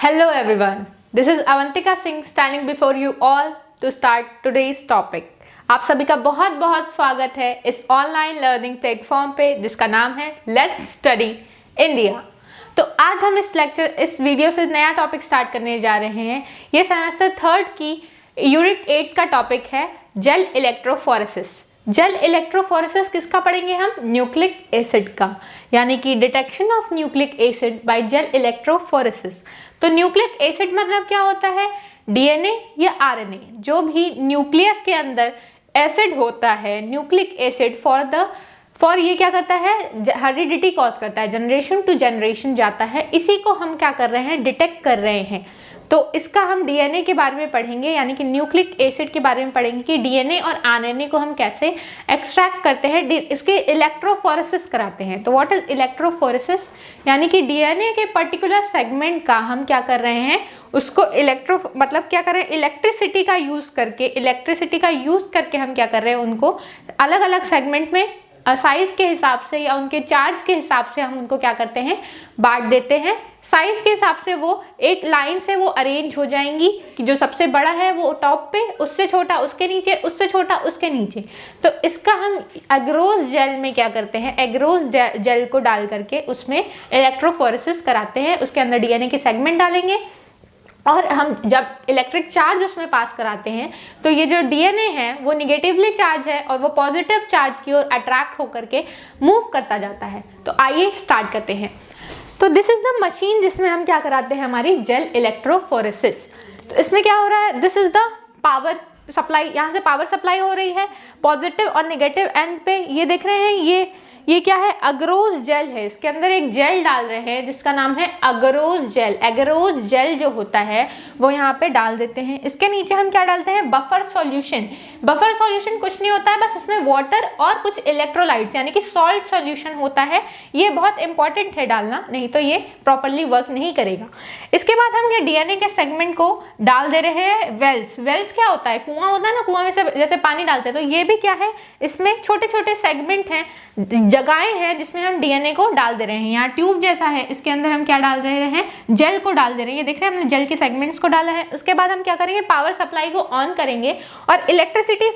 Hello everyone, this is Avantika Singh standing before you all to start today's topic. आप सभी का बहुत बहुत स्वागत है इस ऑनलाइन लर्निंग प्लेटफॉर्म पे जिसका नाम है लेट्स स्टडी इंडिया। तो आज हम इस वीडियो से नया टॉपिक स्टार्ट करने जा रहे हैं। ये सेमेस्टर 3 की यूनिट 8 का टॉपिक है जेल इलेक्ट्रोफोरेसिस। जेल इलेक्ट्रोफोरेसिस किसका पढ़ेंगे हम? न्यूक्लिक एसिड का, यानी कि detection of nucleic acid by jail electrophoresis. तो न्यूक्लिक एसिड मतलब क्या होता है? डीएनए या आरएनए, जो भी न्यूक्लियस के अंदर एसिड होता है, न्यूक्लिक एसिड फॉर ये क्या करता है? हेरिडिटी कॉज करता है, जनरेशन टू जनरेशन जाता है। इसी को हम क्या कर रहे हैं? डिटेक्ट कर रहे हैं। तो इसका हम डीएनए के बारे में पढ़ेंगे, यानी कि न्यूक्लिक एसिड के बारे में पढ़ेंगे कि डीएनए और आरएनए को हम कैसे एक्सट्रैक्ट करते हैं, इसके इलेक्ट्रोफोरेसिस कराते हैं। तो व्हाट इज इलेक्ट्रोफोरेसिस? यानी कि डीएनए के पर्टिकुलर सेगमेंट का हम क्या कर रहे हैं? उसको मतलब क्या कर रहे हैं? इलेक्ट्रिसिटी का यूज करके हम क्या कर रहे हैं? उनको अलग अलग सेगमेंट में साइज के हिसाब से या उनके चार्ज के हिसाब से हम उनको क्या करते हैं? बांट देते हैं। साइज के हिसाब से वो एक लाइन से वो अरेंज हो जाएंगी कि जो सबसे बड़ा है वो टॉप पे, उससे छोटा उसके नीचे, उससे छोटा उसके नीचे। तो इसका हम एग्रोस जेल में क्या करते हैं? एग्रोस जेल को डाल करके उसमें इलेक्ट्रोफोरेसिस कराते हैं। उसके अंदर डीएनए के सेगमेंट डालेंगे और हम जब इलेक्ट्रिक चार्ज उसमें पास कराते हैं तो ये जो डीएनए है वो निगेटिवली चार्ज है और वो पॉजिटिव चार्ज की ओर अट्रैक्ट होकर के मूव करता जाता है। तो आइए स्टार्ट करते हैं। तो दिस इज द मशीन जिसमें हम क्या कराते हैं? हमारी जेल इलेक्ट्रोफोरेसिस। तो इसमें क्या हो रहा है? This is the power supply. यहाँ से पावर सप्लाई हो रही है पॉजिटिव और नेगेटिव एंड पे। ये देख रहे हैं, ये क्या है? अगरोस जेल है। इसके अंदर एक जेल डाल रहे हैं जिसका नाम है अगरोस जेल। एगरोस जेल जो होता है वो यहाँ पे डाल देते हैं। इसके नीचे हम क्या डालते हैं? Buffer solution. बफर सॉल्यूशन कुछ नहीं होता है, बस इसमें वाटर और कुछ इलेक्ट्रोलाइट्स यानी कि सॉल्ट सॉल्यूशन होता है। ये बहुत इंपॉर्टेंट है डालना, नहीं तो ये प्रॉपरली वर्क नहीं करेगा। इसके बाद हम ये डीएनए के सेगमेंट को डाल दे रहे हैं वेल्स। वेल्स क्या होता है? कुआं होता है ना, कुआं में से जैसे पानी डालते हैं। तो ये भी क्या है? इसमें छोटे छोटे सेगमेंट हैं, जगहें हैं जिसमें हम डीएनए को डाल दे रहे हैं। यहाँ ट्यूब जैसा है, इसके अंदर हम क्या डाल रहे हैं? जेल को डाल दे रहे हैं। ये देख रहे हैं हमने जेल के सेगमेंट्स को डाला है। उसके बाद हम क्या करेंगे? पावर सप्लाई को ऑन करेंगे और इलेक्ट्रिसिटी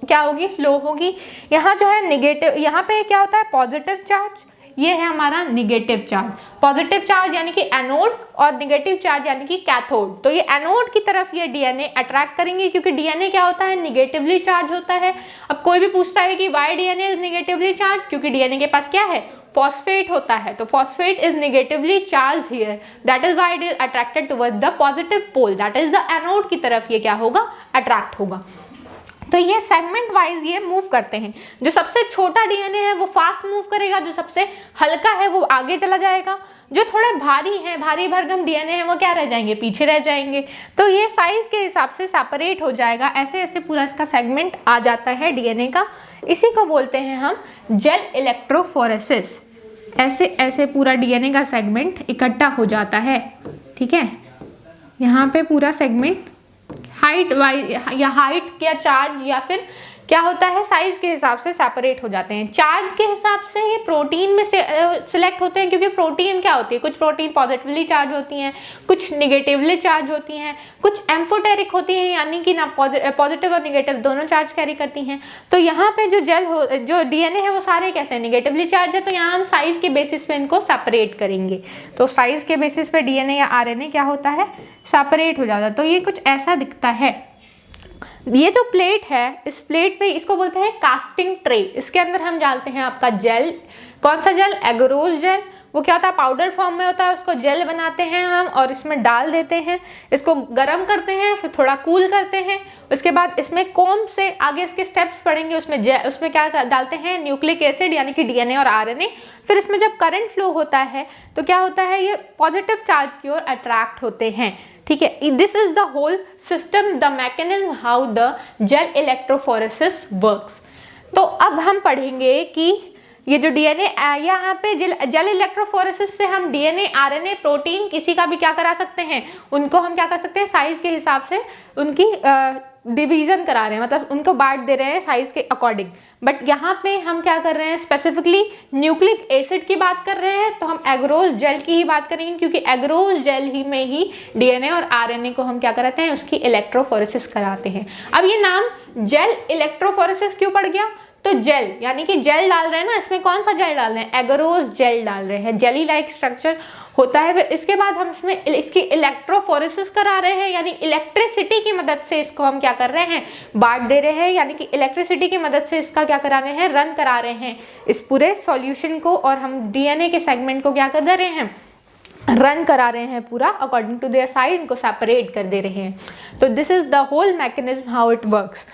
क्या होगी? फ्लो होगी। यहाँ जो है निगेटिव, यहाँ पे क्या होता है? Positive charge. ये है हमारा निगेटिव चार्ज। पॉजिटिव चार्ज यानी कि एनोड और निगेटिव चार्ज यानी कि कैथोड। तो ये एनोड की तरफ ये डीएनए अट्रैक्ट करेंगे, क्योंकि डीएनए क्या होता है? निगेटिवली चार्ज होता है। अब कोई भी पूछता है कि why DNA is negatively charge? क्योंकि डीएनए के पास क्या है? फॉस्फेट होता है। तो phosphate is negatively charged here, that is why it is attracted towards the positive pole, that is the anode की तरफ ये क्या होगा? अट्रैक्ट होगा। तो ये सेगमेंट वाइज ये मूव करते हैं। जो सबसे छोटा डीएनए है वो फास्ट मूव करेगा, जो सबसे हल्का है वो आगे चला जाएगा, जो थोड़े भारी है, भारी भरकम डीएनए है वो क्या रह जाएंगे? पीछे रह जाएंगे। तो ये साइज के हिसाब से सेपरेट हो जाएगा। ऐसे ऐसे पूरा इसका सेगमेंट आ जाता है डीएनए का। इसी को बोलते हैं हम जेल इलेक्ट्रोफोरेसिस। ऐसे ऐसे पूरा डीएनए का सेगमेंट इकट्ठा हो जाता है। ठीक है, यहाँ पे पूरा सेगमेंट हाइट या चार्ज या फिर क्या होता है? साइज के हिसाब से सेपरेट हो जाते हैं। चार्ज के हिसाब से ये प्रोटीन में से सिलेक्ट होते हैं, क्योंकि प्रोटीन क्या होती है? कुछ प्रोटीन पॉजिटिवली चार्ज होती हैं, कुछ निगेटिवली चार्ज होती हैं, कुछ एम्फोटेरिक होती हैं, यानी कि ना पॉजिटिव और निगेटिव दोनों चार्ज कैरी करती हैं। तो यहाँ पे जो डीएनए है वो सारे कैसे? निगेटिवली चार्ज है। तो यहाँ हम साइज के बेसिस पे इनको सेपरेट करेंगे। तो साइज के बेसिस पे डीएनए या आरएनए क्या होता है? सेपरेट हो जाता है। तो ये कुछ ऐसा दिखता है। ये जो प्लेट है, इस प्लेट पे इसको बोलते हैं कास्टिंग ट्रे। इसके अंदर हम डालते हैं आपका जेल। कौन सा जेल? Agarose gel. वो क्या होता है? पाउडर फॉर्म में होता है। उसको जेल बनाते हैं हम और इसमें डाल देते हैं। इसको गर्म करते हैं, फिर थोड़ा कूल करते हैं। उसके बाद इसमें कोम से आगे इसके स्टेप्स पढ़ेंगे। उसमें क्या डालते हैं? न्यूक्लिक एसिड यानी कि डीएनए और आरएनए। फिर इसमें जब करंट फ्लो होता है तो क्या होता है? ये पॉजिटिव चार्ज की ओर अट्रैक्ट होते हैं। ठीक है, this is the whole system, the mechanism how the gel electrophoresis works. तो अब हम पढ़ेंगे कि ये जो डीएनए यहाँ पे जेल इलेक्ट्रोफोरेसिस से हम डीएनए, आरएनए, प्रोटीन किसी का भी क्या करा सकते हैं? उनको हम क्या कर सकते हैं? साइज के हिसाब से उनकी डिवीजन करा रहे हैं, मतलब उनको बांट दे रहे हैं साइज के अकॉर्डिंग। बट यहाँ पे हम क्या कर रहे हैं, स्पेसिफिकली न्यूक्लिक एसिड की बात कर रहे हैं, तो हम एगरोस जेल की ही बात करेंगे, क्योंकि एगरोस जेल ही में ही डीएनए और आरएनए को हम क्या कराते हैं, उसकी इलेक्ट्रोफोरेसिस कराते हैं। अब ये नाम जेल इलेक्ट्रोफोरेसिस क्यों पड़ गया, तो जेल यानी कि जेल डाल रहे हैं ना, इसमें कौन सा जेल डाल रहे हैं, एगरोस जेल डाल रहे हैं, जेली लाइक स्ट्रक्चर होता है। फिर इसके बाद हम इसमें इसकी इलेक्ट्रोफोरेसिस करा रहे हैं, यानी इलेक्ट्रिसिटी की मदद से इसको हम क्या कर रहे हैं, बांट दे रहे हैं, यानी कि इलेक्ट्रिसिटी की मदद से इसका क्या करा रहे हैं, रन करा रहे हैं इस पूरे सॉल्यूशन को, और हम डीएनए के सेगमेंट को क्या कर दे रहे हैं, रन करा रहे हैं पूरा अकॉर्डिंग टू देयर साइज, इनको सेपरेट कर दे रहे हैं। तो this is the whole mechanism how it works.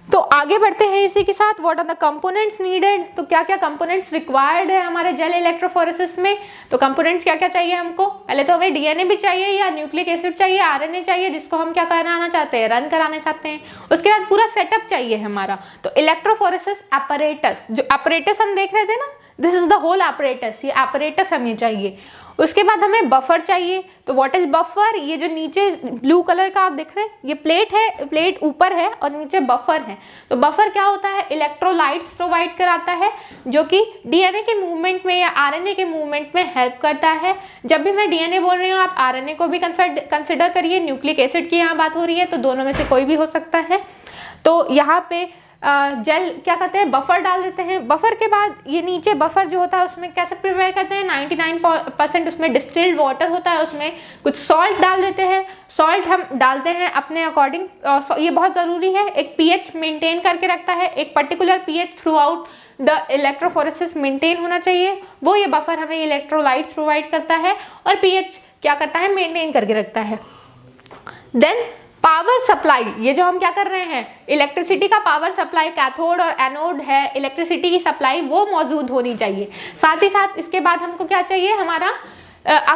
तो आगे बढ़ते हैं इसी के साथ, what are the components needed, तो क्या क्या कंपोनेंट्स रिक्वायर्ड है हमारे जेल इलेक्ट्रोफोरेसिस में। तो कंपोनेंट्स क्या क्या चाहिए हमको, पहले तो हमें डीएनए भी चाहिए या न्यूक्लिक एसिड चाहिए, आरएनए चाहिए, जिसको हम क्या कराना चाहते हैं, रन कराना चाहते हैं। उसके बाद पूरा सेटअप चाहिए हमारा, तो इलेक्ट्रोफोरेसिस एपरेटस, जो एपरेटस हम देख रहे थे ना, this is the whole apparatus, ये एपरेटस हमें चाहिए। उसके बाद हमें बफर चाहिए, तो व्हाट इज बफर, ये जो नीचे ब्लू कलर का आप देख रहे हैं, ये प्लेट है, प्लेट ऊपर है और नीचे बफर है। तो बफर क्या होता है, इलेक्ट्रोलाइट्स प्रोवाइड कराता है, जो कि डीएनए के मूवमेंट में या आरएनए के मूवमेंट में हेल्प करता है। जब भी मैं डीएनए बोल रही हूँ, आप आरएनए को भी कंसिडर करिए, न्यूक्लिक एसिड की यहाँ बात हो रही है, तो दोनों में से कोई भी हो सकता है। तो यहाँ पे जेल क्या कहते हैं, बफर डाल देते हैं। बफर के बाद ये नीचे बफर जो होता है उसमें कैसे प्रिपेयर करते हैं, 99% उसमें डिस्टिल्ड वाटर होता है, उसमें कुछ सॉल्ट डाल देते हैं। सॉल्ट हम डालते हैं अपने अकॉर्डिंग, ये बहुत ज़रूरी है, एक पीएच मेंटेन करके रखता है, एक particular pH through out the electrophoresis maintain होना चाहिए, वो ये बफर हमें इलेक्ट्रोलाइट्स प्रोवाइड करता है, और पीएच क्या करता है, मेंटेन करके रखता है। देन पावर सप्लाई, ये जो हम क्या कर रहे हैं, इलेक्ट्रिसिटी का पावर सप्लाई, कैथोड और एनोड है, इलेक्ट्रिसिटी की सप्लाई वो मौजूद होनी चाहिए। साथ ही साथ इसके बाद हमको क्या चाहिए, हमारा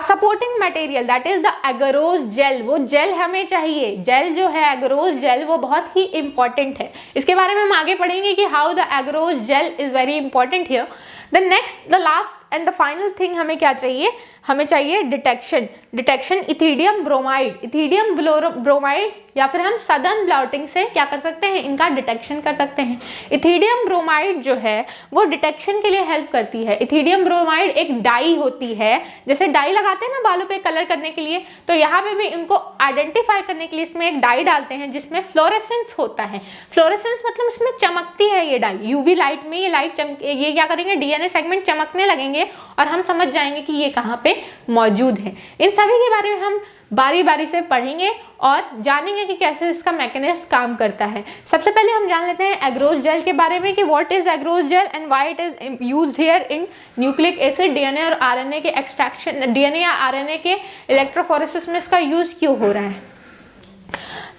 supporting material, that is the agarose gel, वो जेल हमें चाहिए। जेल जो है एगरोस जेल, वो बहुत ही इंपॉर्टेंट है। इसके बारे में हम आगे पढ़ेंगे कि how the agarose gel is very important here. The next, the last and the final thing हमें क्या चाहिए, हमें चाहिए detection. Detection ethidium bromide, ethidium bromide या फिर हम सदर्न ब्लॉटिंग से क्या कर सकते हैं, इनका डिटेक्शन कर सकते हैं। इथीडियम ब्रोमाइड जो है वो डिटेक्शन के लिए हेल्प करती है। इथीडियम ब्रोमाइड एक डाई होती है, जैसे डाई लगाते हैं ना बालों पे कलर करने के लिए, तो यहाँ पे भी इनको आइडेंटिफाई करने के लिए इसमें एक डाई डालते हैं जिसमें फ्लोरेसेंस होता है। फ्लोरेसेंस मतलब इसमें चमकती है ये डाई, यूवी लाइट में ये लाइट ये क्या करेंगे, डीएनए सेगमेंट चमकने लगेंगे और हम समझ जाएंगे कि ये कहाँ पे मौजूद है। इन सभी के बारे में हम बारी बारी से पढ़ेंगे और जानेंगे कि कैसे इसका मैकेनिज्म काम करता है। सबसे पहले हम जान लेते हैं एगरोस जेल के बारे में कि what is agarose gel and why it is used here in nucleic acid, DNA और आरएनए के एक्सट्रैक्शन, डीएनए या आरएनए के इलेक्ट्रोफोरेसिस में इसका यूज क्यों हो रहा है।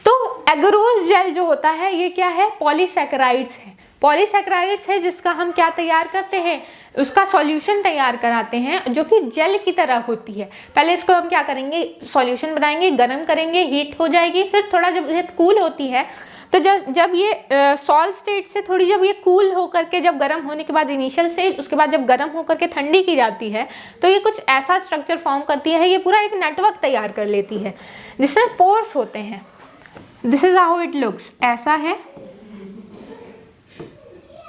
तो एगरोस जेल जो होता है ये क्या है, पॉलीसैकेराइड्स है। पॉलीसैकेराइड्स है जिसका हम क्या तैयार करते हैं, उसका सॉल्यूशन तैयार कराते हैं जो कि जेल की तरह होती है। पहले इसको हम क्या करेंगे, सॉल्यूशन बनाएंगे, गर्म करेंगे, हीट हो जाएगी, फिर थोड़ा जब ये कूल होती है तो जब ये सॉल्ट स्टेट से थोड़ी जब ये कूल होकर के जब गर्म होने के बाद इनिशियल स्टेज, उसके बाद जब गर्म होकर के ठंडी की जाती है तो ये कुछ ऐसा स्ट्रक्चर फॉर्म करती है, ये पूरा एक नेटवर्क तैयार कर लेती है जिसमें पोर्स होते हैं। This is how it looks, ऐसा है।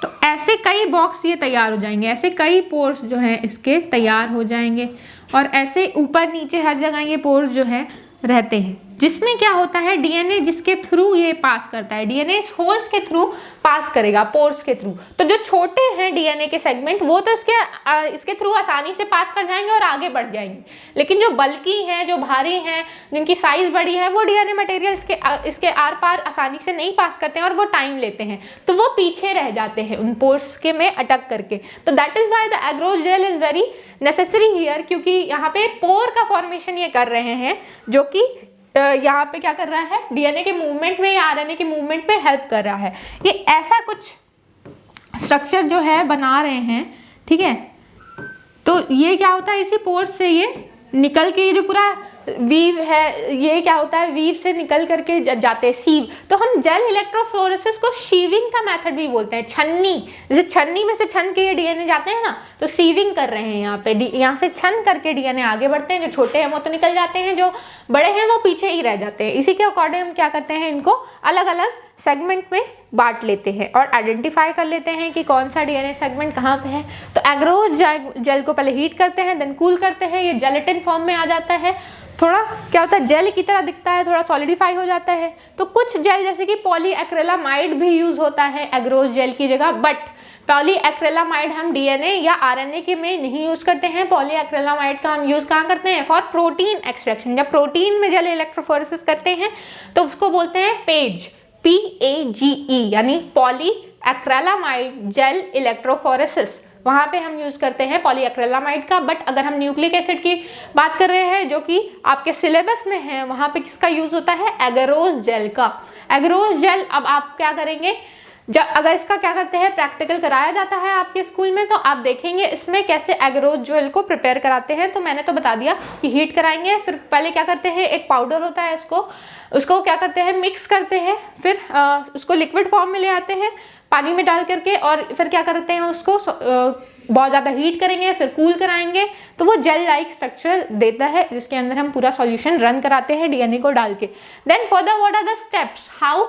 तो ऐसे कई बॉक्स ये तैयार हो जाएंगे, ऐसे कई पोर्स जो हैं इसके तैयार हो जाएंगे और ऐसे ऊपर नीचे हर जगह ये पोर्स जो हैं रहते हैं, जिसमें क्या होता है डीएनए जिसके थ्रू ये पास करता है, डीएनए इस होल्स के थ्रू पास करेगा, पोर्स के थ्रू। तो जो छोटे हैं डीएनए के सेगमेंट वो तो इसके थ्रू आसानी से पास कर जाएंगे और आगे बढ़ जाएंगे, लेकिन जो बल्की हैं, जो भारी हैं, जिनकी साइज बड़ी है, वो डीएनए मटेरियल इसके आर पार आसानी से नहीं पास करते हैं और वो टाइम लेते हैं, तो वो पीछे रह जाते हैं उन पोर्स के में अटक करके। तो that is why the agarose gel is very necessary here, क्योंकि यहाँ पे पोर का फॉर्मेशन ये कर रहे हैं जो कि यहाँ पे क्या कर रहा है, डीएनए के मूवमेंट में या आरएनए के मूवमेंट में हेल्प कर रहा है। ये ऐसा कुछ स्ट्रक्चर जो है बना रहे हैं, ठीक है। तो ये क्या होता है, इसी पोर्स से ये निकल के ये जो पूरा वीव है, ये क्या होता है, वीव से निकल करके जाते हैं सीव। तो हम जेल इलेक्ट्रोफोरेसिस को शीविंग का मेथड भी बोलते हैं, छन्नी, जैसे छन्नी में से छन के ये डीएनए जाते हैं ना, तो सीविंग कर रहे हैं यहाँ पे, यहाँ से छन करके डीएनए आगे बढ़ते हैं। जो छोटे हैं वो तो निकल जाते हैं, जो बड़े हैं वो पीछे ही रह जाते हैं। इसी के अकॉर्डिंग हम क्या करते हैं, इनको अलग अलग सेगमेंट में बांट लेते हैं और आइडेंटिफाई कर लेते हैं कि कौन सा डीएनए सेगमेंट कहाँ पे है। तो एग्रोज जेल को पहले हीट करते हैं, देन कूल करते हैं, ये जेलेटिन फॉर्म में आ जाता है। थोड़ा क्या होता है, जेल की तरह दिखता है, थोड़ा सॉलिडिफाई हो जाता है। तो कुछ जेल जैसे कि पॉलीएक्रिलामाइड भी यूज होता है एग्रोज जेल की जगह, बट पॉलीएक्रिलामाइड हम डीएनए या आरएनए के में नहीं यूज करते हैं। पॉलीएक्रिलामाइड का हम यूज कहाँ करते हैं, फॉर प्रोटीन एक्सट्रैक्शन। जब प्रोटीन में जेल इलेक्ट्रोफोरेसिस करते हैं तो उसको बोलते हैं पेज, PAGE, यानी पॉलीएक्रिलामाइड जेल इलेक्ट्रोफोरेसिस। वहाँ पे हम यूज करते हैं पॉलीएक्रिलामाइड का। बट अगर हम न्यूक्लिक एसिड की बात कर रहे हैं जो कि आपके सिलेबस में है, वहाँ पे किसका यूज होता है, एगरोज जेल का। एगरोज जेल, अब आप क्या करेंगे, जब अगर इसका क्या करते हैं, प्रैक्टिकल कराया जाता है आपके स्कूल में, तो आप देखेंगे इसमें कैसे एगरोज जेल को प्रिपेयर कराते हैं। तो मैंने तो बता दिया कि हीट कराएंगे, फिर पहले क्या करते हैं, एक पाउडर होता है, उसको क्या करते हैं, मिक्स करते हैं, फिर उसको लिक्विड फॉर्म में ले आते हैं पानी में डाल करके, और फिर क्या करते हैं, उसको बहुत ज़्यादा हीट करेंगे, फिर कूल कराएंगे, तो वो जेल लाइक स्ट्रक्चर देता है, जिसके अंदर हम पूरा सॉल्यूशन रन कराते हैं डीएनए को डाल के। Then further what are the steps, how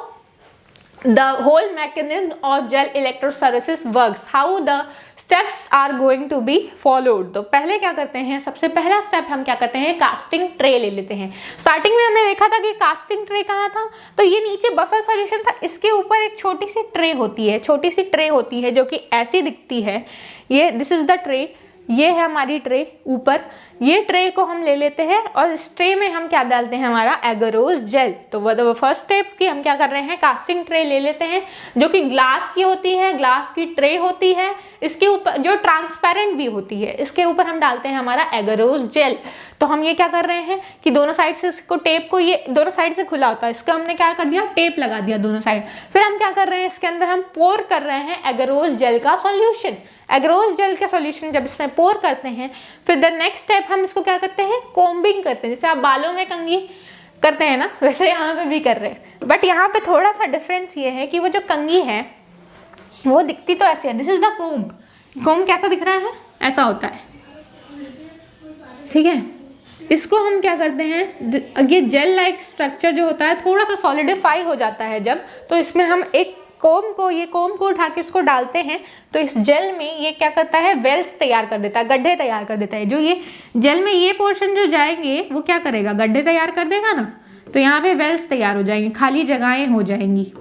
the whole mechanism of gel electrophoresis works, how the steps are going to be followed। तो पहले क्या करते हैं, सबसे पहला स्टेप हम क्या करते हैं, कास्टिंग ट्रे ले लेते हैं। स्टार्टिंग में हमने देखा था कि कास्टिंग ट्रे कहाँ था, तो ये नीचे बफर सॉल्यूशन था, इसके ऊपर एक छोटी सी ट्रे होती है, छोटी सी ट्रे होती है जो कि ऐसी दिखती है। ये दिस इज द ट्रे, ये है हमारी ट्रे ऊपर। ये ट्रे को हम ले लेते हैं और इस ट्रे में हम क्या डालते हैं, हमारा एगरोज जेल। तो वो फर्स्ट स्टेप की हम क्या कर रहे हैं, कास्टिंग ट्रे ले लेते हैं जो कि ग्लास की होती है, ग्लास की ट्रे होती है, इसके ऊपर जो ट्रांसपेरेंट भी होती है, इसके ऊपर हम डालते हैं हमारा एगरोज जेल। तो हम ये क्या कर रहे हैं कि दोनों साइड से इसको टेप को, ये दोनों साइड से खुला होता है, इसका हमने क्या कर दिया, टेप लगा दिया दोनों साइड। फिर हम क्या कर रहे हैं, इसके अंदर हम पोर कर रहे हैं एगरोज जेल का सॉल्यूशन। एगरोज जेल का सॉल्यूशन जब इसमें पोर करते हैं, फिर द नेक्स्ट स्टेप हम इसको क्या करते हैं, कोम्बिंग करते हैं। जैसे आप बालों में कंघी करते हैं ना, वैसे यहाँ पे भी कर रहे हैं, बट यहाँ पे थोड़ा सा डिफरेंस ये है कि वो जो कंघी है वो दिखती तो ऐसे है, this is the comb. Comb कैसा दिख रहा है, ऐसा होता है, ठीक है। इसको हम क्या करते हैं, ये जेल लाइक स्ट्रक्चर जो होता है थोड़ा सा सॉलिडिफाई हो जाता है जब, तो इसमें हम एक कोम को उठा के इसको डालते हैं, तो इस जेल में ये क्या करता है, वेल्स तैयार कर देता है, गड्ढे तैयार कर देता है। जो ये जेल में ये पोर्शन जो जाएंगे वो क्या करेगा, गड्ढे तैयार कर देगा ना, तो यहाँ पे वेल्स तैयार हो जाएंगे, खाली जगहें हो जाएंगी।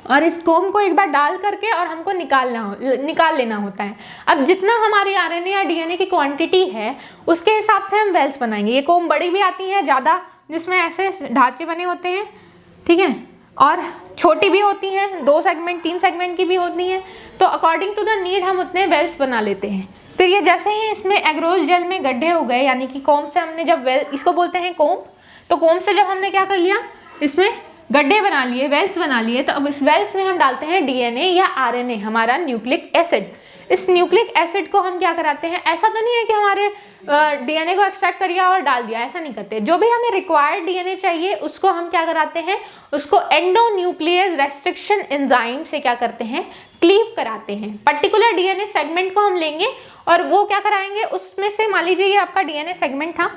और इस कोम को एक बार डाल करके और हमको निकाल लेना होता है। अब जितना हमारी आरएनए या डीएनए की क्वांटिटी है उसके हिसाब से हम वेल्स बनाएंगे। ये कोम बड़ी भी आती है ज़्यादा, जिसमें ऐसे ढांचे बने होते हैं, ठीक है, और छोटी भी होती हैं, 2 सेगमेंट 3 सेगमेंट की भी होती हैं। तो अकॉर्डिंग टू द नीड हम उतने वेल्स बना लेते हैं। फिर ये जैसे ही इसमें एग्रोज जेल में गड्ढे हो गए, यानी कि कोम से हमने जब इसको बोलते हैं कोम, तो कोम से जब हमने क्या कर लिया, इसमें गड्ढे बना लिए, वेल्स बना लिए, तो अब इस वेल्स में हम डालते हैं डीएनए या आरएनए, हमारा न्यूक्लिक एसिड। इस न्यूक्लिक एसिड को हम क्या कराते हैं, ऐसा तो नहीं है कि हमारे डीएनए को एक्सट्रैक्ट कर लिया और डाल दिया, ऐसा नहीं करते। जो भी हमें रिक्वायर्ड डीएनए चाहिए उसको हम क्या कराते हैं, उसको एंडोन्यूक्लियस रेस्ट्रिक्शन एंजाइम से क्या करते हैं, क्लीव कराते हैं। पर्टिकुलर डीएनए सेगमेंट को हम लेंगे और वो क्या कराएंगे, उसमें से मान लीजिए ये आपका डीएनए सेगमेंट था,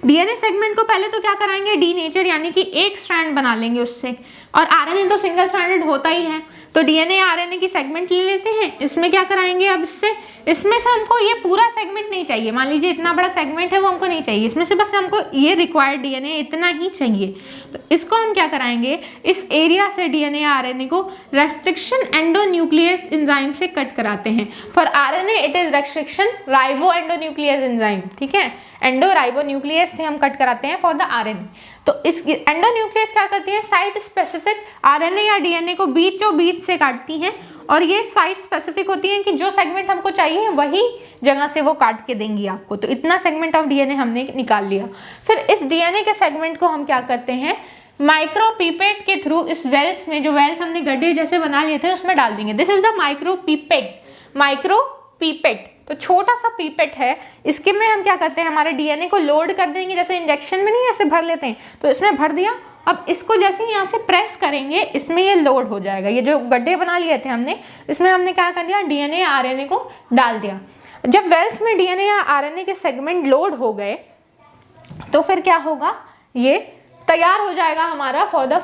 डीएनए सेगमेंट को पहले तो क्या कराएंगे, डीनेचर, यानी कि एक स्ट्रैंड बना लेंगे उससे। और आरएनए तो सिंगल स्ट्रैंडेड होता ही है, तो डीएनए आरएनए की सेगमेंट ले लेते हैं। इसमें क्या कराएंगे, अब इसमें से हमको ये पूरा सेगमेंट नहीं चाहिए, मान लीजिए इतना बड़ा सेगमेंट है वो हमको नहीं चाहिए, इसमें से बस हमको ये रिक्वायर्ड डीएनए इतना ही चाहिए। तो इसको हम क्या कराएंगे, इस एरिया से डीएनए आरएनए को रेस्ट्रिक्शन एंडोन्यूक्लियस एंजाइम से कट कराते हैं। For RNA it is restriction ribo endonuclease enzyme, ठीक है, एंडो राइबोन्यूक्लियस से हम कट कराते हैं फॉर द आरएनए। तो इस एंडोन्यूक्लियस क्या करती है, साइट स्पेसिफिक आरएनए या डीएनए को बीचों बीच से काटती हैं, और ये साइट स्पेसिफिक होती है कि जो सेगमेंट हमको चाहिए वही जगह से वो काट के देंगी आपको। तो इतना सेगमेंट ऑफ डीएनए हमने निकाल लिया। फिर इस डीएनए के सेगमेंट को हम क्या करते हैं, माइक्रोपीपेट के थ्रू इस वेल्स में, जो वेल्स हमने गड्ढे जैसे बना लिए थे उसमें डाल देंगे। This is the micropipette. Micropipette तो छोटा सा पीपेट है, इसके में हम क्या करते हैं, हमारे डीएनए को लोड कर देंगे, जैसे इंजेक्शन में नहीं ऐसे भर लेते हैं, तो इसमें भर दिया। अब इसको जैसे ही यहाँ से प्रेस करेंगे, इसमें ये लोड हो जाएगा। ये जो गड्ढे बना लिए थे हमने, इसमें हमने क्या कर दिया, डीएनए या आरएनए को डाल दिया। जब वेल्स में डीएनए या आरएनए के सेगमेंट लोड हो गए तो फिर क्या होगा, ये तैयार हो जाएगा हमारा फॉर द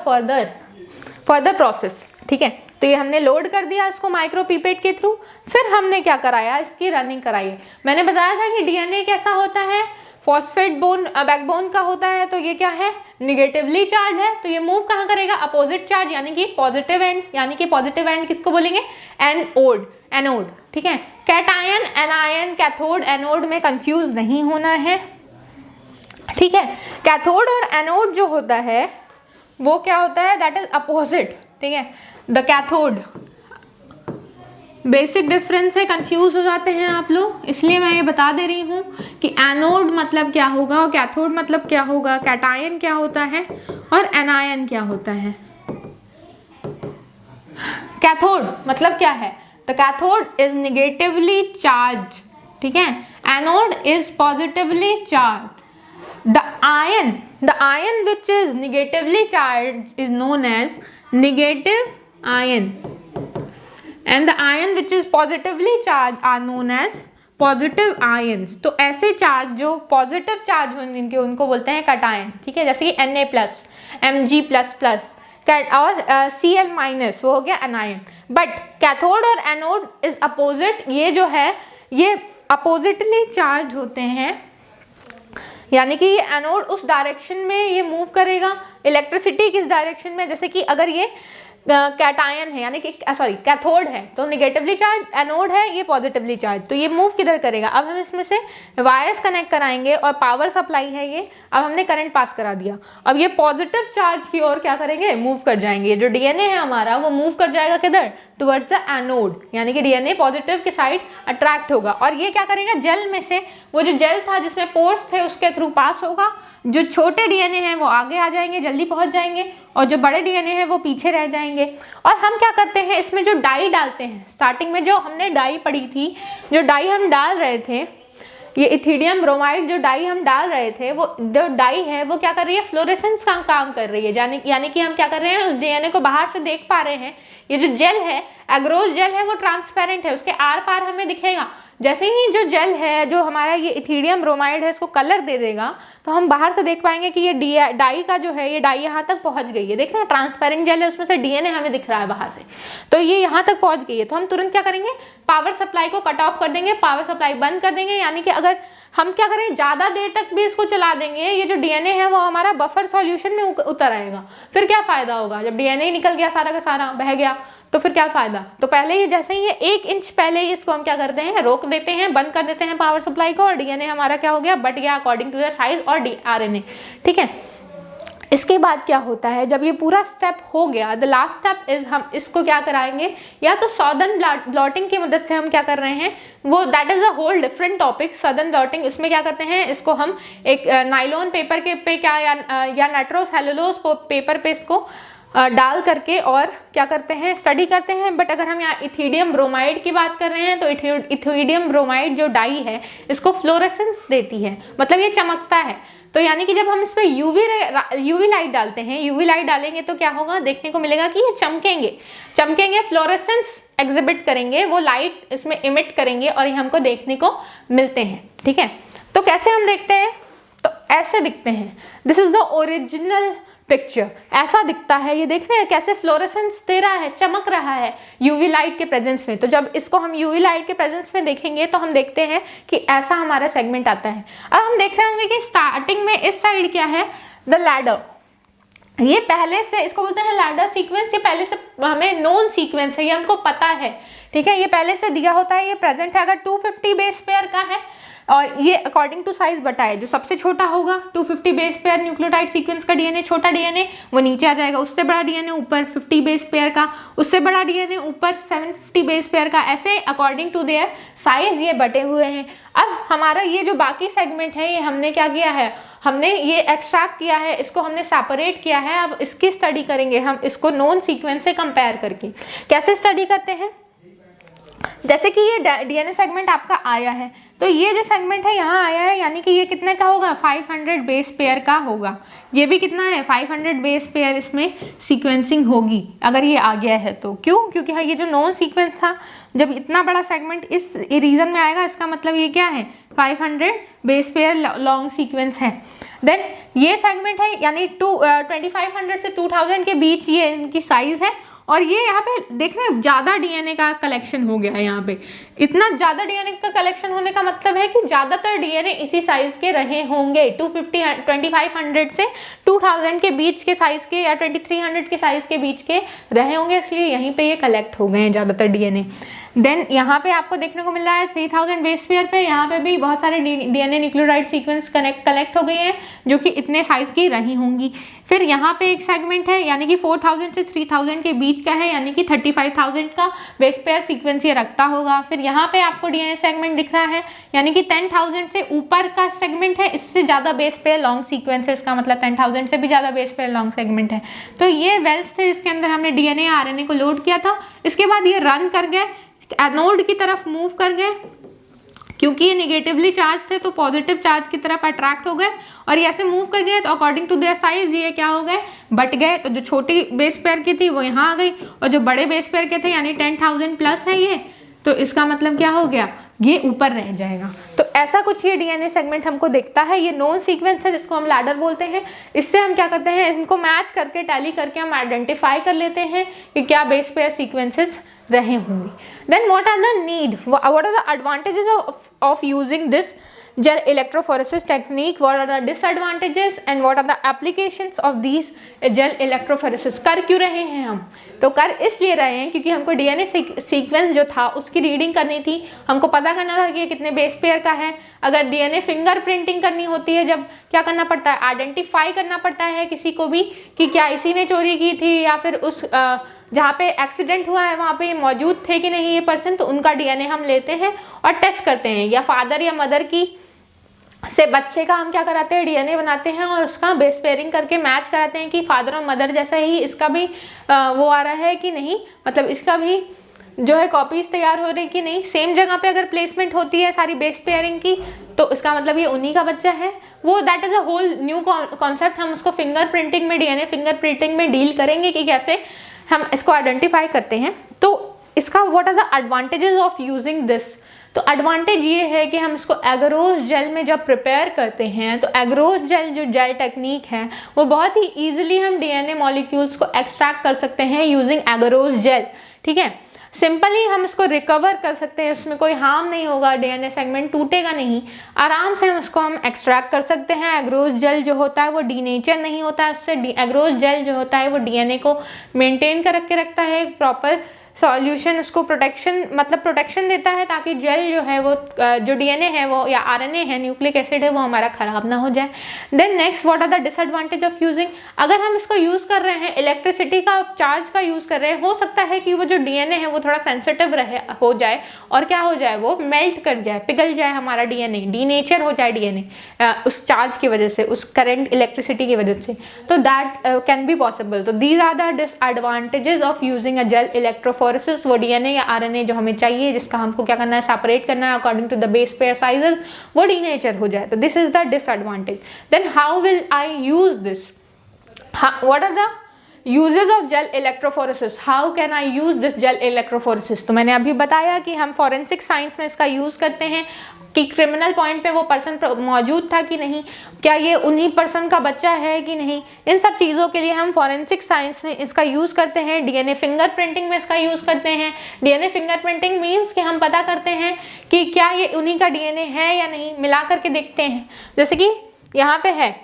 फर्दर प्रोसेस। ठीक है, तो ये हमने लोड कर दिया इसको माइक्रोपीपेट के थ्रू। फिर हमने क्या कराया, इसकी रनिंग कराई। मैंने बताया था कि डीएनए कैसा होता है, फॉस्फेट बैकबोन का होता है, तो ये क्या है, निगेटिवली चार्ज है, तो ये मूव कहाँ करेगा, अपोजिट चार्ज यानी कि पॉजिटिव एंड। यानी कि पॉजिटिव एंड किसको बोलेंगे, एनोड। ठीक है, कैटायन, एनायन, कैथोड, एनोड में कंफ्यूज नहीं होना है। ठीक है, कैथोड और एनोड जो होता है वो क्या होता है, दैट इज अपोजिट। ठीक है, द कैथोड, बेसिक डिफरेंस है, कंफ्यूज हो जाते हैं आप लोग, इसलिए मैं ये बता दे रही हूँ कि एनोड मतलब क्या होगा और कैथोड मतलब क्या होगा, कैटायन क्या होता है और एनायन क्या होता है। कैथोड मतलब क्या है, the cathode is negatively charge. ठीक है, anode is positively charge. The ion which is negatively charged is known as negative ion, and the ion which is positively charged are known as positive ions. तो ऐसे charge जो positive charge होंगे इनके, उनको बोलते हैं कैटायन। ठीक है, जैसे कि Na+, Mg++ और Cl- वो हो गया एनायन। बट कैथोड और एनोड इज अपोजिट, ये जो है ये अपोजिटली चार्ज होते हैं, यानी कि ये एनोड उस डायरेक्शन में ये मूव करेगा, इलेक्ट्रिसिटी किस डायरेक्शन में, जैसे कि अगर ये कैटायन है यानी कि कैथोड है तो निगेटिवली चार्ज, एनोड है ये पॉजिटिवली चार्ज, तो ये मूव किधर करेगा। अब हम इसमें से वायर्स कनेक्ट कराएंगे और पावर सप्लाई है ये, अब हमने करंट पास करा दिया, अब ये पॉजिटिव चार्ज की ओर क्या करेंगे, मूव कर जाएंगे। जो डीएनए है हमारा वो मूव कर जाएगा किधर, टुवर्ड्स द एनोड, यानी कि डीएनए पॉजिटिव के साइड अट्रैक्ट होगा और ये क्या करेगा, जेल में से वो जो जेल था जिसमें पोर्स थे उसके थ्रू पास होगा। जो छोटे डीएनए हैं वो आगे आ जाएंगे, जल्दी पहुंच जाएंगे, और जो बड़े डीएनए हैं वो पीछे रह जाएंगे। और हम क्या करते हैं, इसमें जो डाई डालते हैं, स्टार्टिंग में जो हमने डाई पढ़ी थी, जो डाई हम डाल रहे थे, ये इथिडियम ब्रोमाइड जो डाई हम डाल रहे थे, वो जो डाई है वो क्या कर रही है, फ्लोरेसेंस का काम कर रही है। यानी कि हम क्या कर रहे हैं, उस डीएनए को बाहर से देख पा रहे हैं। ये जो जेल है, एग्रोस जेल है, वो ट्रांसपेरेंट है, उसके आर पार हमें दिखेगा। जैसे ही जो जेल है, जो हमारा ये इथिडियम ब्रोमाइड है, इसको कलर दे देगा तो हम बाहर से देख पाएंगे कि ये डाई का जो है, ये डाई यहाँ तक पहुँच गई है। देख रहे हैं, ट्रांसपेरेंट जेल है, उसमें से डीएनए हमें दिख रहा है बाहर से, तो ये यहाँ तक पहुँच गई है। तो हम तुरंत क्या करेंगे, पावर सप्लाई को कट ऑफ कर देंगे, पावर सप्लाई बंद कर देंगे। यानी कि अगर हम क्या करें, ज़्यादा देर तक भी इसको चला देंगे, ये जो डीएनए है वो हमारा बफर सॉल्यूशन में उतर आएगा। फिर क्या फ़ायदा होगा, जब डीएनए निकल गया, सारा का सारा बह गया, तो फिर क्या फ़ायदा। तो पहले ही जैसे ही ये 1 इंच पहले ही इसको हम क्या करते हैं, रोक देते हैं, बंद कर देते हैं पावर सप्लाई को, और डीएनए हमारा क्या हो गया, बट गया अकॉर्डिंग टू द साइज और आरएनए। ठीक है, इसके बाद क्या होता है, जब ये पूरा स्टेप हो गया, द लास्ट स्टेप इज, हम इसको क्या कराएंगे, या तो सदर्न ब्लॉटिंग की मदद से हम क्या कर रहे हैं, वो that is a whole different topic. Southern blotting, इसमें क्या करते हैं, इसको हम एक नाइलॉन पेपर के पे क्या या नाइट्रोसेलुलोज पेपर पे इसको डाल करके और क्या करते हैं, स्टडी करते हैं। बट अगर हम यहाँ इथिडियम ब्रोमाइड की बात कर रहे हैं, तो इथिडियम ब्रोमाइड जो डाई है, इसको फ्लोरेसेंस देती है, मतलब ये चमकता है। तो यानी कि जब हम इस पर यूवी लाइट डालते हैं, यूवी लाइट डालेंगे तो क्या होगा, देखने को मिलेगा कि ये चमकेंगे, फ्लोरेसेंस एग्जिबिट करेंगे, वो लाइट इसमें इमिट करेंगे और ये हमको देखने को मिलते हैं। ठीक है, तो कैसे हम देखते हैं, तो ऐसे दिखते हैं। This is the original picture, ऐसा दिखता है। ये देख रहे हैं कैसे फ्लोरेसेंस दे रहा है, चमक रहा है यूवी लाइट के प्रेजेंस में। तो जब इसको हम यूवी लाइट के प्रेजेंस में देखेंगे तो हम देखते हैं कि ऐसा हमारा सेगमेंट आता है। अब हम देख रहे होंगे कि स्टार्टिंग में इस साइड क्या है, द लैडर। ये पहले से, इसको बोलते हैं लैडर सीक्वेंस, ये पहले से हमें नोन सीक्वेंस है, ये हमको पता है। ठीक है, ये पहले से दिया होता है, ये प्रेजेंट है। अगर 250 बेस पेयर का है और ये अकॉर्डिंग टू साइज बताए, जो सबसे छोटा होगा 250 बेस पेयर न्यूक्लियोटाइड सीक्वेंस का डीएनए, छोटा डीएनए वो नीचे आ जाएगा, उससे बड़ा डीएनए ऊपर 50 बेस पेयर का, उससे बड़ा डीएनए ऊपर 750 बेस पेयर का, ऐसे अकॉर्डिंग टू देयर साइज ये बटे हुए हैं। अब हमारा ये जो बाकी सेगमेंट है, ये हमने क्या किया है, हमने ये एक्सट्रैक्ट किया है, इसको हमने सेपरेट किया है। अब इसकी स्टडी करेंगे हम, इसको नोन सीक्वेंस से कंपेयर करके। कैसे स्टडी करते हैं, जैसे कि ये डीएनए सेगमेंट आपका आया है, तो ये जो सेगमेंट है यहाँ आया है, यानी कि ये कितने का होगा, 500 बेस पेयर का होगा। ये भी कितना है, 500 बेस पेयर इसमें सीक्वेंसिंग होगी अगर ये आ गया है तो। क्यों? क्योंकि हाँ, ये जो नॉन सीक्वेंस था, जब इतना बड़ा सेगमेंट इस रीजन में आएगा, इसका मतलब ये क्या है, 500 बेस पेयर लॉन्ग सीक्वेंस है। देन ये सेगमेंट है, यानी 2500 से 2000 के बीच ये इनकी साइज है। और ये यहाँ पे देख रहे हैं ज़्यादा डीएनए का कलेक्शन हो गया है। यहाँ पे इतना ज़्यादा डीएनए का कलेक्शन होने का मतलब है कि ज़्यादातर डीएनए इसी साइज़ के रहे होंगे। 2500 से 2000 के बीच के साइज़ के या 2300 के साइज़ के बीच के रहे होंगे, इसलिए यहीं पे ये कलेक्ट हो गए हैं ज़्यादातर डीएनए। देन यहाँ पे आपको देखने को मिल रहा है 3000 बेस पेयर पे, यहाँ पे भी बहुत सारे डीएनए न्यूक्लियोटाइड सीक्वेंस कलेक्ट हो गए हैं जो कि इतने साइज़ की रही होंगी। फिर यहाँ पे एक सेगमेंट है, यानी कि 4000 से 3000 के बीच का है, यानी कि 35000 का बेस पेयर सीक्वेंस ये रखता होगा। फिर यहाँ पे आपको डीएनए सेगमेंट दिख रहा है, यानी कि 10000 से ऊपर का सेगमेंट है, इससे ज़्यादा बेस पेयर लॉन्ग सीक्वेंस है, इसका मतलब 10000 से भी ज़्यादा बेस पेयर लॉन्ग सेगमेंट है। तो ये वेल्स थे, इसके अंदर हमने डीएनए आरएनए को लोड किया था। इसके बाद ये रन कर गए, एनोड की तरफ मूव कर गए, क्योंकि ये निगेटिवली चार्ज थे तो पॉजिटिव चार्ज की तरफ अट्रैक्ट हो गए, और ये ऐसे मूव कर गए तो अकॉर्डिंग टू देयर साइज ये क्या हो गए, बट गए। तो जो छोटी बेस पेयर की थी वो यहाँ आ गई, और जो बड़े बेस पेयर के थे, यानी 10,000 प्लस है ये, तो इसका मतलब क्या हो गया, ये ऊपर रह जाएगा। तो ऐसा कुछ ये डीएनए सेगमेंट हमको दिखता है। ये नॉन सीक्वेंस है जिसको हम लैडर बोलते हैं। इससे हम क्या करते हैं, इनको मैच करके टैली करके हम आइडेंटिफाई कर लेते हैं कि क्या बेस पेयर सीक्वेंसेस रहे होंगे। Then what are the need? What are the advantages of using this gel electrophoresis technique? What are the disadvantages and what are the applications of these gel electrophoresis? कर क्यों रहे हैं हम? तो कर इसलिए रहे हैं क्योंकि हमको डीएनए सीक्वेंस जो था उसकी रीडिंग करनी थी, हमको पता करना था कि कितने बेस पेयर का है। अगर डीएनए फिंगर प्रिंटिंग करनी होती है, जब क्या करना पड़ता है, आइडेंटिफाई करना पड़ता है किसी को भी कि क्या इसी ने चोरी की थी या फिर उस जहाँ पे एक्सीडेंट हुआ है वहाँ पे मौजूद थे कि नहीं ये पर्सन, तो उनका डीएनए हम लेते हैं और टेस्ट करते हैं। या फादर या मदर की से बच्चे का हम क्या कराते हैं, डीएनए बनाते हैं और उसका बेस पेयरिंग करके मैच कराते हैं कि फादर और मदर जैसा ही इसका भी वो आ रहा है कि नहीं, मतलब इसका भी जो है कॉपीज तैयार हो रही कि नहीं। सेम जगह पे अगर प्लेसमेंट होती है सारी बेस पेयरिंग की, तो इसका मतलब ये उन्हीं का बच्चा है। वो that is a whole new concept. हम उसको फिंगर प्रिंटिंग में, डीएनए फिंगर प्रिंटिंग में डील करेंगे कि कैसे हम इसको आइडेंटिफाई करते हैं। तो इसका what are the advantages of using this? तो एडवांटेज ये है कि हम इसको एगरोस जेल में जब प्रिपेयर करते हैं, तो एगरोस जेल जो जेल टेक्निक है वो बहुत ही ईजिली हम डीएनए मॉलिक्यूल्स को एक्सट्रैक्ट कर सकते हैं यूजिंग एगरोस जेल। ठीक है, सिंपली हम इसको रिकवर कर सकते हैं, उसमें कोई हार्म नहीं होगा, डीएनए सेगमेंट टूटेगा नहीं, आराम से उसको हम एक्सट्रैक्ट कर सकते हैं। एगरोस जेल जो होता है वो डीनेचर नहीं होता है, उससे एगरोस जेल जो होता है वो डीएनए को मेंटेन कर के रखता है, प्रॉपर सॉल्यूशन उसको प्रोटेक्शन देता है ताकि जेल जो है वो जो डीएनए है वो या आरएनए है, न्यूक्लिक एसिड है, वो हमारा खराब ना हो जाए। Then next, what are the disadvantage of using? अगर हम इसको यूज़ कर रहे हैं, इलेक्ट्रिसिटी का चार्ज का यूज़ कर रहे हैं, हो सकता है कि वो जो डीएनए है वो थोड़ा सेंसिटिव हो जाए और क्या हो जाए, वो मेल्ट कर जाए, पिघल जाए हमारा डीएनए, डीनेचर हो जाए डीएनए उस चार्ज की वजह से, उस करंट इलेक्ट्रिसिटी की वजह से। तो दैट कैन बी पॉसिबल। तो these are the disadvantages of using a gel electrophoresis. वो डीएनए या आरएनए जो हमें चाहिए, जिसका हमको क्या करना है, सेपरेट करना है according to the base pair sizes, वो डीनेचर हो जाए। तो this is the disadvantage. Then how will I use this? What are the uses of gel electrophoresis? How can I use this gel electrophoresis? तो मैंने अभी बताया कि हम फॉरेंसिक साइंस में इसका यूज करते हैं कि क्रिमिनल पॉइंट पे वो पर्सन मौजूद था कि नहीं, क्या ये उन्हीं पर्सन का बच्चा है कि नहीं, इन सब चीज़ों के लिए हम फॉरेंसिक साइंस में इसका यूज़ करते हैं। डीएनए फिंगर प्रिंटिंग में इसका यूज़ करते हैं। डीएनए फिंगर प्रिंटिंग मीन्स कि हम पता करते हैं कि क्या ये उन्हीं का डीएनए है या नहीं, मिला करके देखते हैं। जैसे कि यहाँ पे है,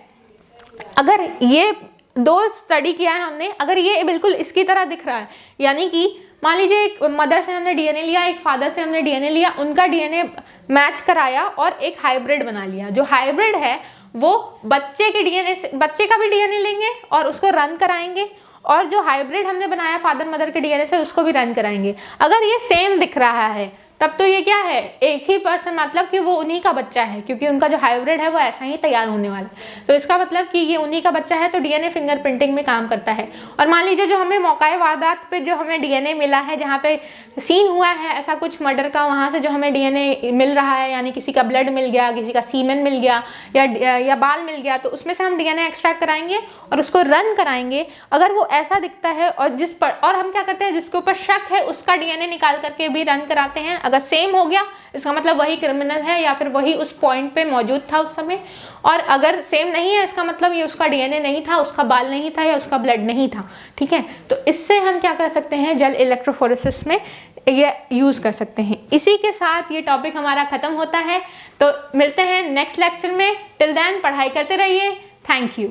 अगर ये दो स्टडी किया है हमने, अगर ये बिल्कुल इसकी तरह दिख रहा है, यानी कि मान लीजिए एक मदर से हमने डीएनए लिया, एक फादर से हमने डीएनए लिया, उनका डीएनए मैच कराया और एक हाइब्रिड बना लिया। जो हाइब्रिड है वो बच्चे के डीएनए से, बच्चे का भी डीएनए लेंगे और उसको रन कराएंगे, और जो हाइब्रिड हमने बनाया फादर मदर के डीएनए से उसको भी रन कराएंगे। अगर ये सेम दिख रहा है तब तो ये क्या है, एक ही पर्सन, मतलब कि वो उन्हीं का बच्चा है, क्योंकि उनका जो हाइब्रिड है वो ऐसा ही तैयार होने वाला है। तो इसका मतलब कि ये उन्हीं का बच्चा है, तो डीएनए फिंगरप्रिंटिंग में काम करता है। और मान लीजिए जो हमें मौकाए वारदात पे जो हमें डीएनए मिला है, जहाँ पे सीन हुआ है ऐसा कुछ मर्डर का, वहाँ से जो हमें डीएनए मिल रहा है, यानी किसी का ब्लड मिल गया, किसी का सीमेन मिल गया या बाल मिल गया, तो उसमें से हम डीएनए एक्सट्रैक्ट कराएंगे और उसको रन कराएंगे। अगर वो ऐसा दिखता है और हम क्या करते हैं, जिसके ऊपर शक है उसका डीएनए निकाल करके भी रन कराते हैं। अगर सेम हो गया इसका मतलब वही क्रिमिनल है या फिर वही उस पॉइंट पे मौजूद था उस समय। और अगर सेम नहीं है इसका मतलब ये उसका डीएनए नहीं था, उसका बाल नहीं था या उसका ब्लड नहीं था। ठीक है, तो इससे हम क्या कर सकते हैं, जेल इलेक्ट्रोफोरेसिस में ये यूज़ कर सकते हैं। इसी के साथ ये टॉपिक हमारा ख़त्म होता है। तो मिलते हैं नेक्स्ट लेक्चर में। टिल देन पढ़ाई करते रहिए। Thank you.